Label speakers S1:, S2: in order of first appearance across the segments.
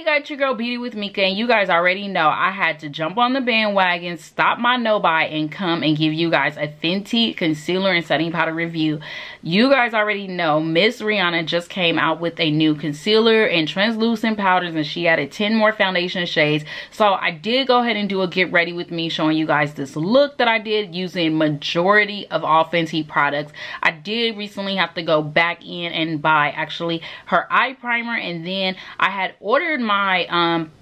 S1: got your girl Beauty with Mika, and you guys already know I had to jump on the bandwagon, stop my no-buy, and come and give you guys a Fenty concealer and setting powder review. You guys already know Miss Rihanna just came out with a new concealer and translucent powders, and she added 10 more foundation shades. So I did go ahead and do a get ready with me, showing you guys this look that I did using majority of all Fenty products. I did recently have to go back in and buy actually her eye primer, and then I had ordered my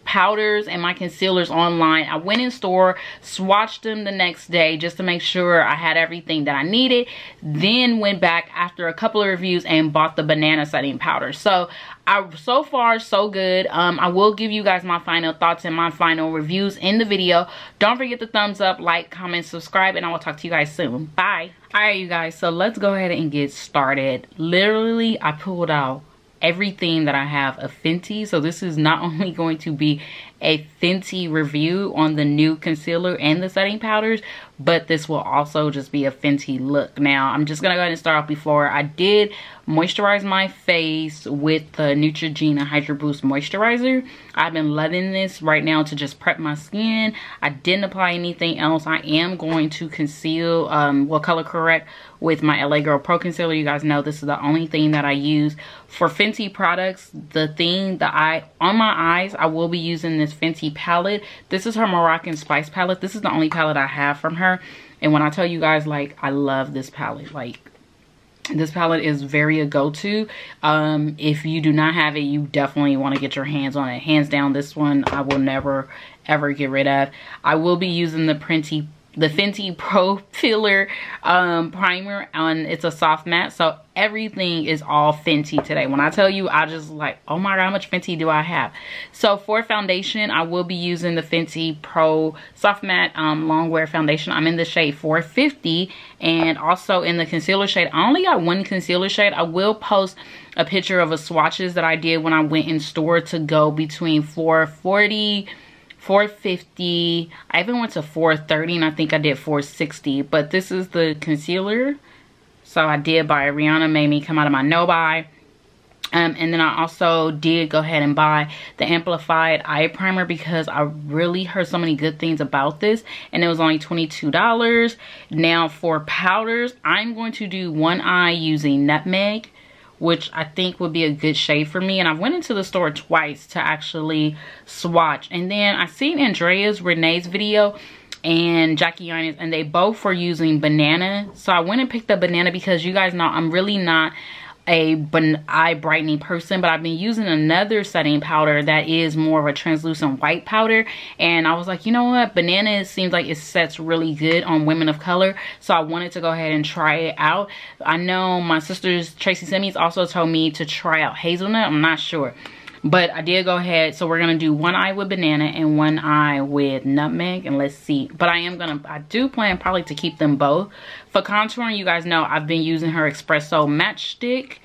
S1: powders and my concealers online. I went in store, swatched them the next day just to make sure I had everything that I needed, then went back after a couple of reviews and bought the banana setting powder. So so far so good. I will give you guys my final thoughts and my final reviews in the video. Don't forget to thumbs up, like, comment, subscribe, and I will talk to you guys soon. Bye. All right, you guys, so let's go ahead and get started. Literally, I pulled out everything that I have of Fenty. So this is not only going to be a Fenty review on the new concealer and the setting powders, but this will also just be a Fenty look. Now, I'm just gonna go ahead and start off before I did moisturize my face with the Neutrogena Hydro Boost moisturizer. I've been loving this right now to just prep my skin. I didn't apply anything else. I am going to conceal, color correct with my LA Girl Pro Concealer. You guys know this is the only thing that I use for Fenty products. The thing that on my eyes, I will be using this Fenty palette. This is her Moroccan Spice palette. This is the only palette I have from her. And when I tell you guys, like, I love this palette. Like, this palette is very a go-to. If you do not have it, you definitely want to get your hands on it. Hands down, this one I will never ever get rid of. I will be using the Fenty Pro Filler primer, and it's a soft matte, so everything is all Fenty today. When I tell you, I just like, oh my god, how much Fenty do I have? So for foundation, I will be using the Fenty Pro Soft Matte Longwear Foundation. I'm in the shade 450, and also in the concealer shade, I only got one concealer shade. I will post a picture of a swatches that I did when I went in store to go between 440, 450, I even went to 430, and I think I did 460. But this is the concealer. So I did buy Rihanna, made me come out of my no buy. And then I also did go ahead and buy the amplified eye primer because I really heard so many good things about this, and it was only $22. Now for powders, I'm going to do one eye using Nutmeg, which I think would be a good shade for me. And I went into the store twice to actually swatch. And then I seen Andrea's Renee's video and Jackie Yannis, and they both were using banana. So I went and picked up banana because you guys know I'm really not a eye brightening person, but I've been using another setting powder that is more of a translucent white powder, and I was like, you know what, banana seems like it sets really good on women of color, so I wanted to go ahead and try it out. I know my sister's Tracy Simmons also told me to try out hazelnut. I'm not sure, but I did go ahead. So we're gonna do one eye with banana and one eye with nutmeg, and let's see. But I do plan probably to keep them both. For contouring, you guys know I've been using her Espresso Matchstick.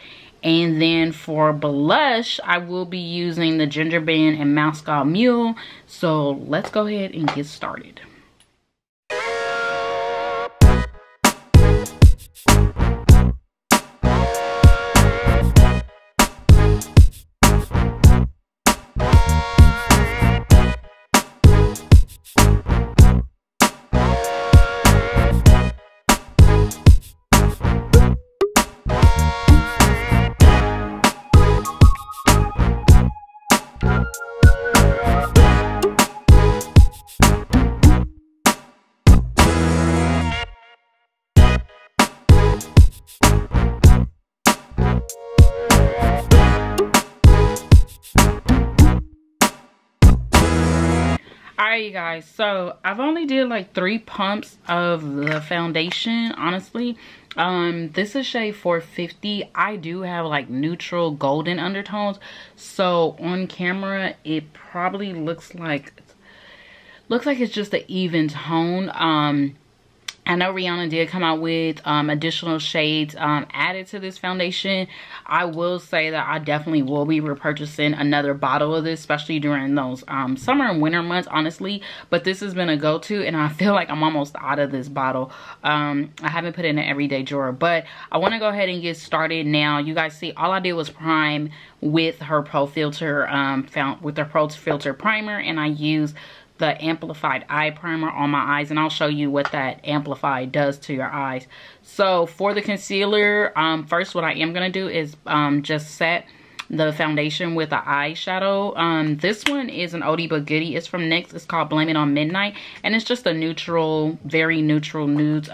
S1: And then for blush, I will be using the Ginger Band and Moscow Mule. So let's go ahead and get started. Alright, you guys, so I've only did like 3 pumps of the foundation, honestly. This is shade 450. I do have like neutral golden undertones, so on camera it probably looks like it's just an even tone. I know Rihanna did come out with additional shades added to this foundation. I will say that I definitely will be repurchasing another bottle of this, especially during those summer and winter months, honestly. But this has been a go-to, and I feel like I'm almost out of this bottle. I haven't put it in an everyday drawer, but I want to go ahead and get started now. You guys see, all I did was prime with her Pro Filter, Pro Filter primer, and I used the amplified eye primer on my eyes, and I'll show you what that amplified does to your eyes. So for the concealer, first what I am gonna do is just set the foundation with the eyeshadow. This one is an oldie but goodie. It's from NYX. It's called Blame It on Midnight, and it's just a neutral, very neutral nude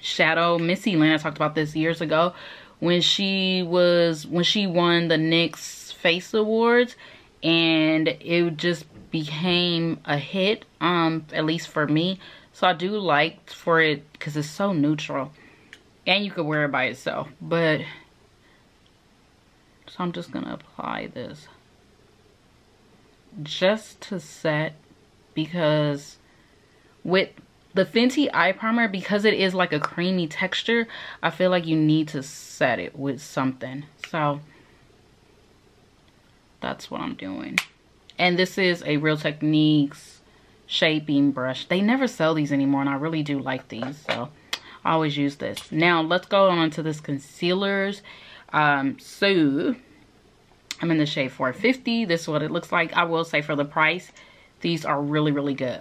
S1: shadow. Missy Lana talked about this years ago when she won the NYX Face Awards, and it just became a hit, at least for me. So I do like for it because it's so neutral, and you could wear it by itself. But so I'm just gonna apply this just to set, because with the Fenty eye primer, because it is like a creamy texture, I feel like you need to set it with something. So that's what I'm doing. And this is a Real Techniques shaping brush. They never sell these anymore, and I really do like these, so I always use this. Now let's go on to this concealers. So I'm in the shade 450. This is what it looks like. I will say, for the price, these are really, really good.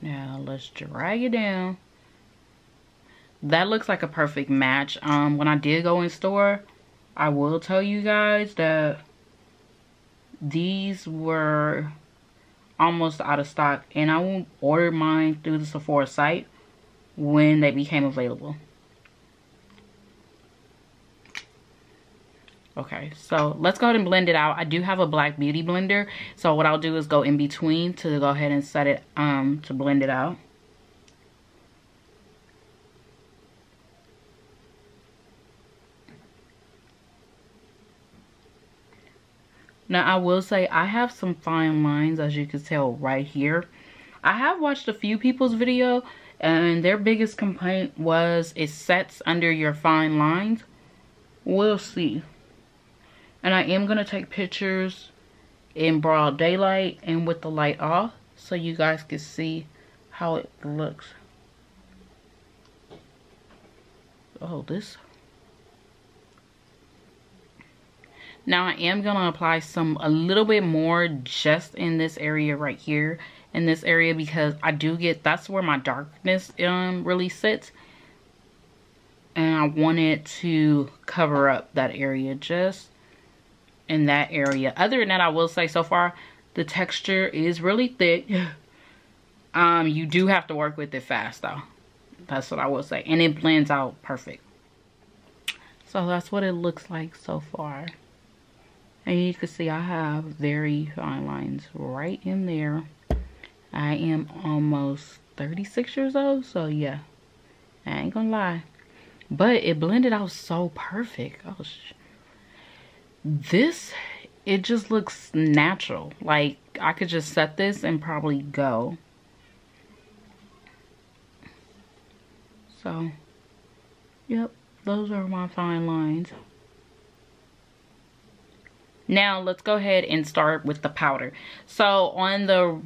S1: Now let's drag it down. That looks like a perfect match. When I did go in store, I will tell you guys that these were almost out of stock, and I won't order mine through the Sephora site when they became available. Okay, so let's go ahead and blend it out. I do have a black beauty blender, so what I'll do is go in between to go ahead and set it to blend it out. Now I will say I have some fine lines, as you can tell right here. I have watched a few people's video, and their biggest complaint was it sets under your fine lines. We'll see. And I am going to take pictures in broad daylight and with the light off, so you guys can see how it looks. Oh, this. Now I am going to apply a little bit more just in this area right here. In this area, because I do get, that's where my darkness really sits. And I wanted to cover up that area, just in that area. Other than that, I will say so far the texture is really thick. You do have to work with it fast though. That's what I will say. And it blends out perfect. So that's what it looks like so far. And you can see I have very fine lines right in there. I am almost 36 years old, so yeah, I ain't gonna lie. But it blended out so perfect. Oh, this, it just looks natural. Like I could just set this and probably go. So, yep, those are my fine lines. Now let's go ahead and start with the powder. So on the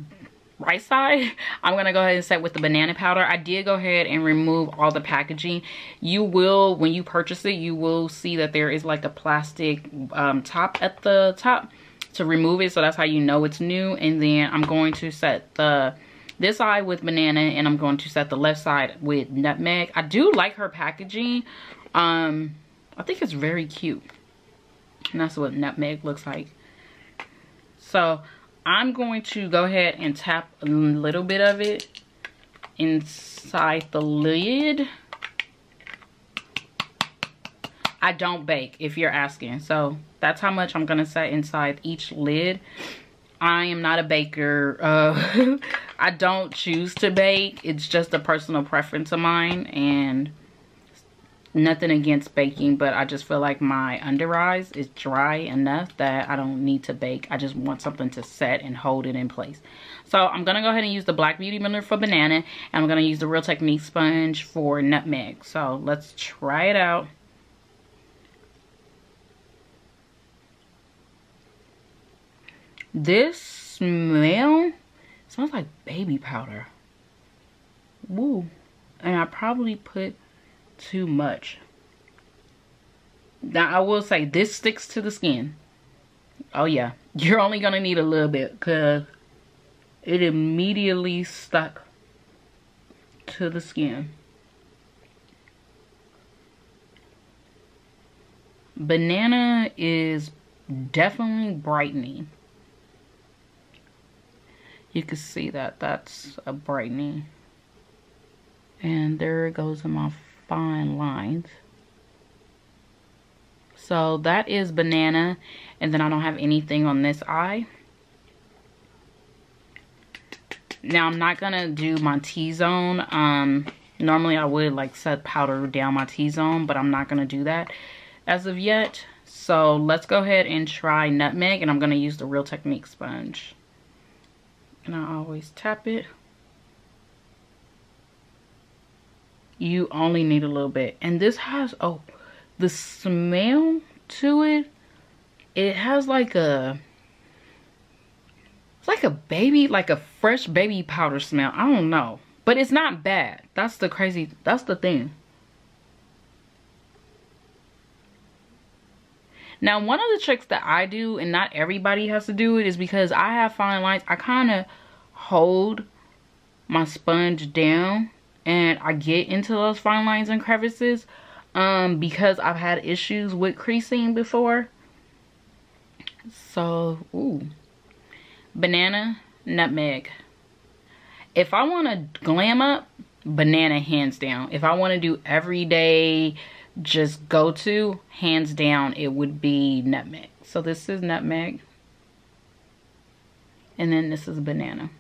S1: right side, I'm gonna go ahead and set with the banana powder. I did go ahead and remove all the packaging. You will, when you purchase it, you will see that there is like a plastic top at the top to remove it, so that's how you know it's new. And then I'm going to set this side with banana, and I'm going to set the left side with nutmeg. I do like her packaging. I think it's very cute, and that's what nutmeg looks like. So I'm going to go ahead and tap a little bit of it inside the lid. I don't bake, if you're asking. So that's how much I'm going to set inside each lid. I am not a baker. I don't choose to bake. It's just a personal preference of mine. And Nothing against baking, but I just feel like my under eyes is dry enough that I don't need to bake. I just want something to set and hold it in place. So I'm going to go ahead and use the Black Beauty Blender for banana, and I'm going to use the Real Technique sponge for nutmeg. So let's try it out. This smells like baby powder. Woo. And I probably put too much. Now I will say this sticks to the skin. Oh yeah, you're only gonna need a little bit because it immediately stuck to the skin. Banana is definitely brightening. You can see that that's a brightening. And there goes my fine lines. So that is banana, and then I don't have anything on this eye. Now I'm not gonna do my T-zone. Normally I would like set powder down my T-zone, but I'm not gonna do that as of yet. So let's go ahead and try nutmeg, and I'm gonna use the Real Technique sponge. And I always tap it. You only need a little bit. And this has, oh, the smell to it. It has like a, it's like a baby, like a fresh baby powder smell. I don't know. But it's not bad. That's the crazy, that's the thing. Now, one of the tricks that I do, and not everybody has to do it, is because I have fine lines. I kind of hold my sponge down, and I get into those fine lines and crevices because I've had issues with creasing before. So, ooh. Banana, nutmeg. If I want to glam up, banana hands down. If I want to do everyday, just go to, hands down, it would be nutmeg. So this is nutmeg. And then this is banana.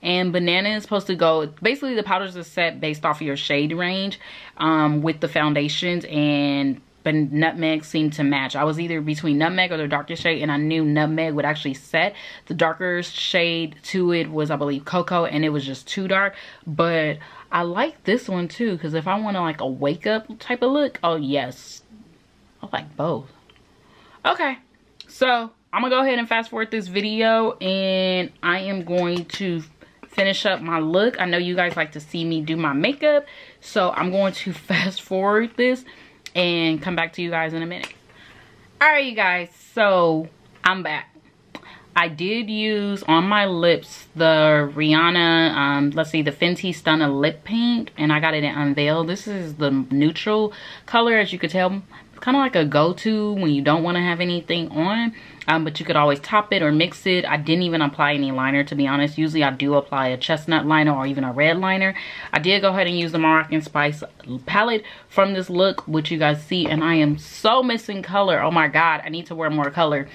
S1: And banana is supposed to go, basically the powders are set based off of your shade range with the foundations, and nutmeg seemed to match. I was either between nutmeg or the darkest shade, and I knew nutmeg would actually set. The darker shade to it was, I believe, cocoa, and it was just too dark. But I like this one too, because if I want to like a wake up type of look, oh yes, I like both. Okay, so I'm gonna go ahead and fast forward this video, and I am going to finish up my look. I know you guys like to see me do my makeup, so I'm going to fast forward this and come back to you guys in a minute. All right, you guys, so I'm back. I did use on my lips the Rihanna, let's see, the Fenty Stunner lip paint, and I got it in Unveil. This is the neutral color, as you could tell. It's kind of like a go-to when you don't want to have anything on, but you could always top it or mix it. I didn't even apply any liner, to be honest. Usually I do apply a chestnut liner or even a red liner. I did go ahead and use the Moroccan Spice palette from this look, which you guys see, and I am so missing color. Oh my god, I need to wear more color.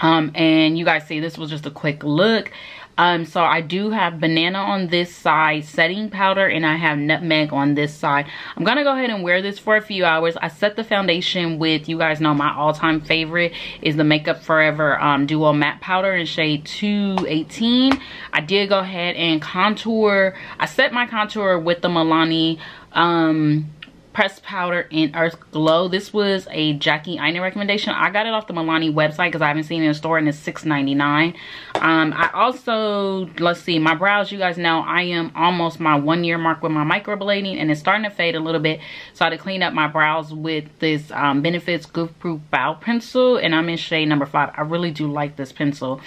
S1: And you guys see, this was just a quick look. So I do have banana on this side, setting powder, and I have nutmeg on this side. I'm gonna go ahead and wear this for a few hours. I set the foundation with, you guys know my all-time favorite is the Makeup Forever Duo Matte Powder in shade 218. I did go ahead and contour. I set my contour with the Milani pressed powder in Earth Glow. This was a Jackie Aina recommendation. I got it off the Milani website because I haven't seen it in the store, and it's $6.99. I also, let's see, my brows, you guys know I am almost my 1 year mark with my microblading, and it's starting to fade a little bit, so I had to clean up my brows with this Benefits Goof Proof Brow Pencil, and I'm in shade number 5. I really do like this pencil.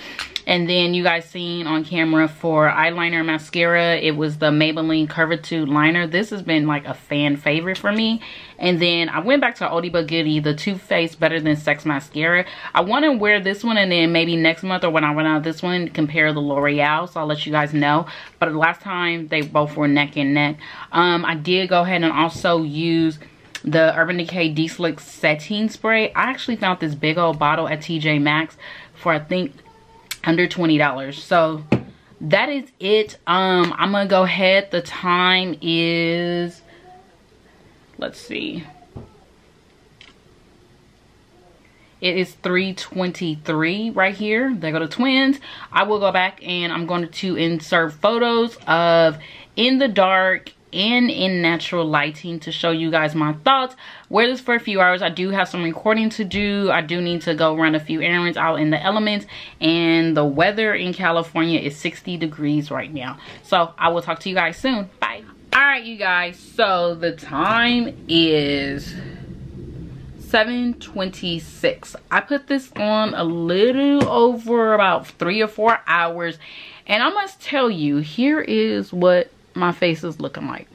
S1: And then you guys seen on camera for eyeliner mascara, it was the Maybelline Curvitude liner. This has been like a fan favorite for me. And then I went back to oldie but goodie, the Too Faced Better Than Sex mascara. I want to wear this one, and then maybe next month or when I run out of this one, compare the L'Oreal, so I'll let you guys know. But last time they both were neck and neck. I did go ahead and also use the Urban Decay De-Slick Setting Spray. I actually found this big old bottle at TJ Maxx for, I think, under $20. So that is it. I'm gonna go ahead. The time is let's see. It is 3:23 right here. There go the twins. I will go back and I'm going to insert photos of in the dark and in natural lighting to show you guys my thoughts. Wear this for a few hours. I do have some recording to do. I do need to go run a few errands out in the elements, and the weather in California is 60 degrees right now. So I will talk to you guys soon. Bye. All right, you guys, so the time is 7:26. I put this on a little over about 3 or 4 hours, and I must tell you, here is what my face is looking like.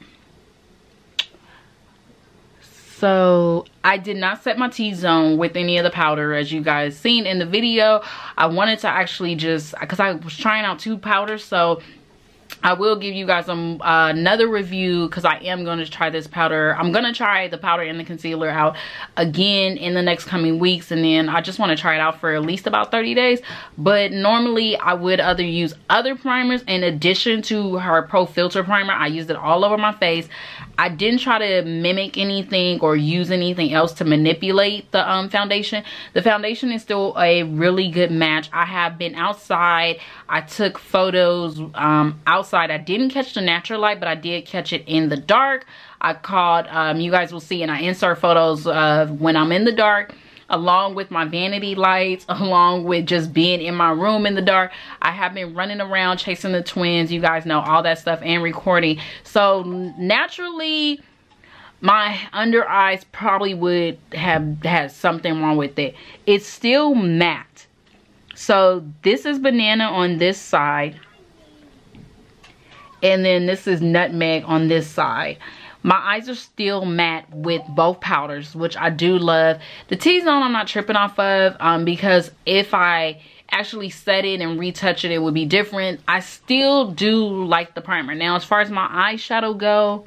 S1: So I did not set my T-zone with any of the powder, as you guys seen in the video. I wanted to actually just, because I was trying out 2 powders, so I will give you guys another review, because I am going to try this powder. I'm going to try the powder and the concealer out again in the next coming weeks, and then I just want to try it out for at least about 30 days. But normally I would use other primers in addition to her Pro Filter primer. I used it all over my face. I didn't try to mimic anything or use anything else to manipulate the foundation. The foundation is still a really good match. I have been outside. I took photos outside. I didn't catch the natural light, but I did catch it in the dark. I caught, you guys will see, and I insert photos of when I'm in the dark, along with my vanity lights, along with just being in my room in the dark. I have been running around chasing the twins, you guys know, all that stuff, and recording. So naturally, my under eyes probably would have had something wrong with it. It's still matte. So this is banana on this side, and then this is nutmeg on this side. My eyes are still matte with both powders, which I do love. The T-zone I'm not tripping off of, because if I actually set it and retouch it, it would be different. I still do like the primer. Now, as far as my eyeshadow go,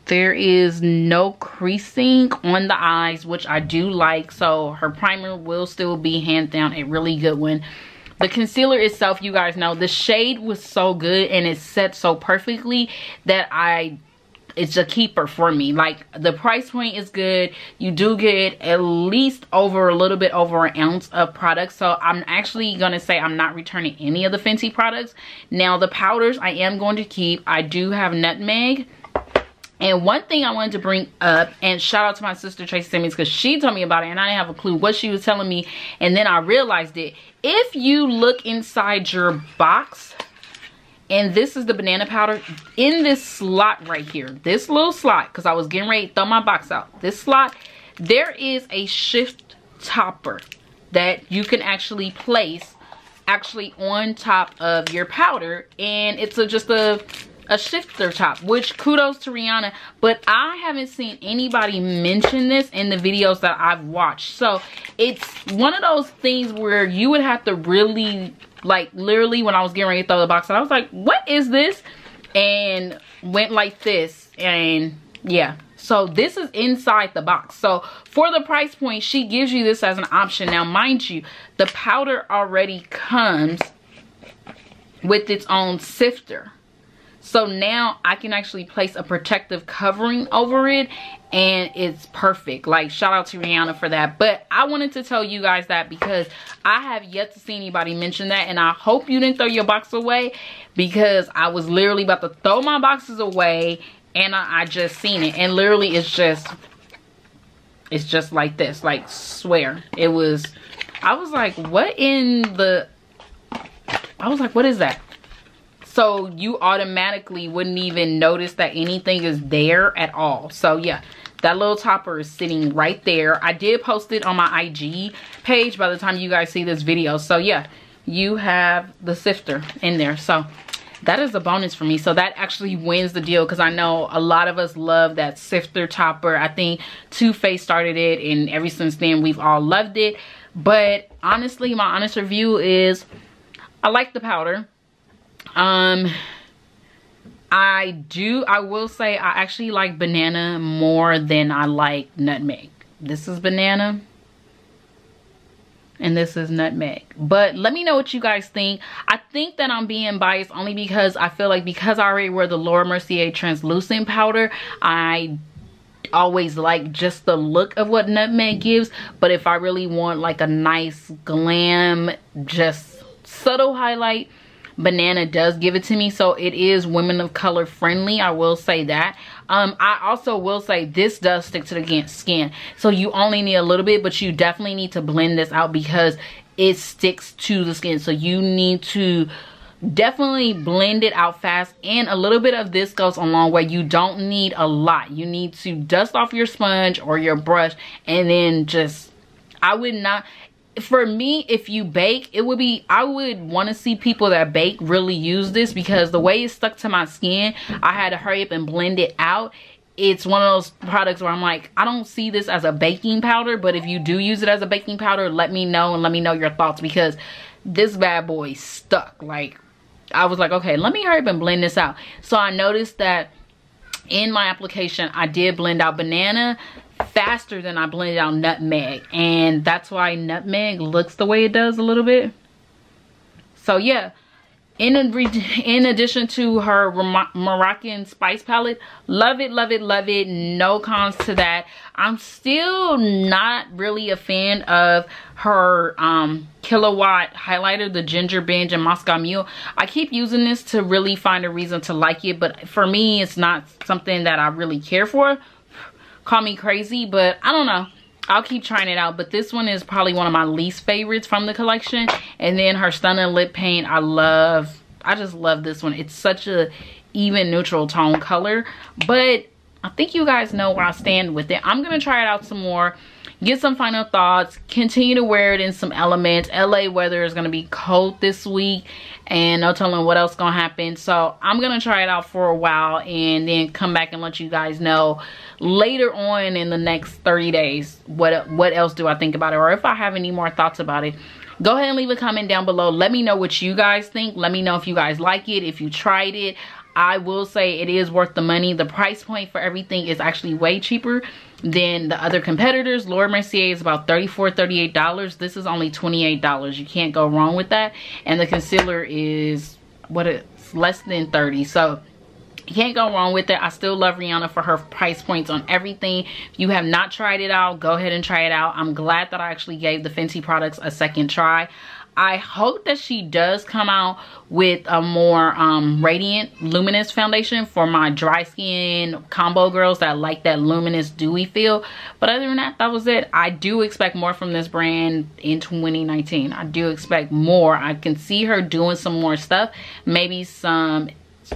S1: there is no creasing on the eyes, which I do like. So her primer will still be hands down a really good one. The concealer itself, you guys know, the shade was so good and it set so perfectly that it's a keeper for me. Like, the price point is good. You do get at least a little bit over an ounce of product. So I'm actually gonna say I'm not returning any of the Fenty products. Now, the powders I am going to keep. I do have nutmeg. And one thing I wanted to bring up, and shout out to my sister Tracy Simmons, because she told me about it and I didn't have a clue what she was telling me, and then I realized it. If you look inside your box, and this is the banana powder, in this slot right here, this little slot, because I was getting ready to throw my box out, this slot, there is a shift topper that you can actually place on top of your powder, and it's just a shifter top, which kudos to Rihanna, but I haven't seen anybody mention this in the videos that I've watched. So it's one of those things where you would have to really, like, literally when I was getting ready to throw the box out, I was like, what is this? And went like this, and yeah. So this is inside the box. So for the price point, she gives you this as an option. Now, mind you, the powder already comes with its own sifter. So now I can actually place a protective covering over it, and it's perfect. Like, shout out to Rihanna for that. But I wanted to tell you guys that because I have yet to see anybody mention that, and I hope you didn't throw your box away, because I was literally about to throw my boxes away and I just seen it, and literally it's just like this. Like, swear, it was, I was like, what in the, I was like, what is that? So you automatically wouldn't even notice that anything is there at all. So yeah, that little topper is sitting right there. I did post it on my IG page by the time you guys see this video. So yeah, you have the sifter in there. So that is a bonus for me. So that actually wins the deal, because I know a lot of us love that sifter topper. I think Too Faced started it, and ever since then we've all loved it. But honestly, my honest review is I like the powder. I will say I actually like banana more than I like nutmeg. This is banana and this is nutmeg. But let me know what you guys think. I think that I'm being biased only because I feel like, because I already wear the Laura Mercier translucent powder, I always like just the look of what Nutmeg gives, but if I really want like a nice glam, just subtle highlight, Banana does give it to me. So it is women of color friendly, I will say that. I also will say this does stick to the skin, so you only need a little bit, but you definitely need to blend this out because it sticks to the skin. So you need to definitely blend it out fast, and a little bit of this goes a long way. You don't need a lot. You need to dust off your sponge or your brush, and then just, I would not, for me, if you bake, it would be, I would want to see people that bake really use this, because the way it stuck to my skin, I had to hurry up and blend it out. It's one of those products where I'm like, I don't see this as a baking powder, but if you do use it as a baking powder, let me know, and let me know your thoughts, because this bad boy stuck. Like, I was like, okay, let me hurry up and blend this out. So I noticed that in my application, I did blend out Banana faster than I blended out Nutmeg, and that's why Nutmeg looks the way it does a little bit. So yeah, in addition to her Moroccan Spice palette, love it, love it, love it. No cons to that. I'm still not really a fan of her Kilowatt highlighter, the Ginger Binge and Moscow Mule. I keep using this to really find a reason to like it, but for me, it's not something that I really care for. Call me crazy, but I don't know. I'll keep trying it out, but this one is probably one of my least favorites from the collection. And then her Stunning Lip Paint, I just love this one. It's such a even neutral tone color, but I think you guys know where I stand with it. I'm gonna try it out some more, get some final thoughts, continue to wear it in some elements. LA weather is gonna be cold this week, and no telling what else gonna happen. So I'm gonna try it out for a while and then come back and let you guys know later on in the next 30 days what else do I think about it, or if I have any more thoughts about it. Go ahead and leave a comment down below. Let me know what you guys think. Let me know if you guys like it, if you tried it. I will say it is worth the money. The price point for everything is actually way cheaper than the other competitors. Laura Mercier is about $34, $38. This is only $28. You can't go wrong with that. And the concealer is, it's less than $30. So you can't go wrong with it. I still love Rihanna for her price points on everything. If you have not tried it out, go ahead and try it out. I'm glad that I actually gave the Fenty products a second try. I hope that she does come out with a more radiant, luminous foundation for my dry skin combo girls that like that luminous, dewy feel. But other than that, that was it. I do expect more from this brand in 2019. I do expect more. I can see her doing some more stuff. Maybe some,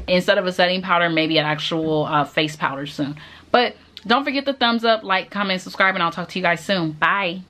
S1: instead of a setting powder, maybe an actual face powder soon. But don't forget the thumbs up, like, comment, subscribe, and I'll talk to you guys soon. Bye.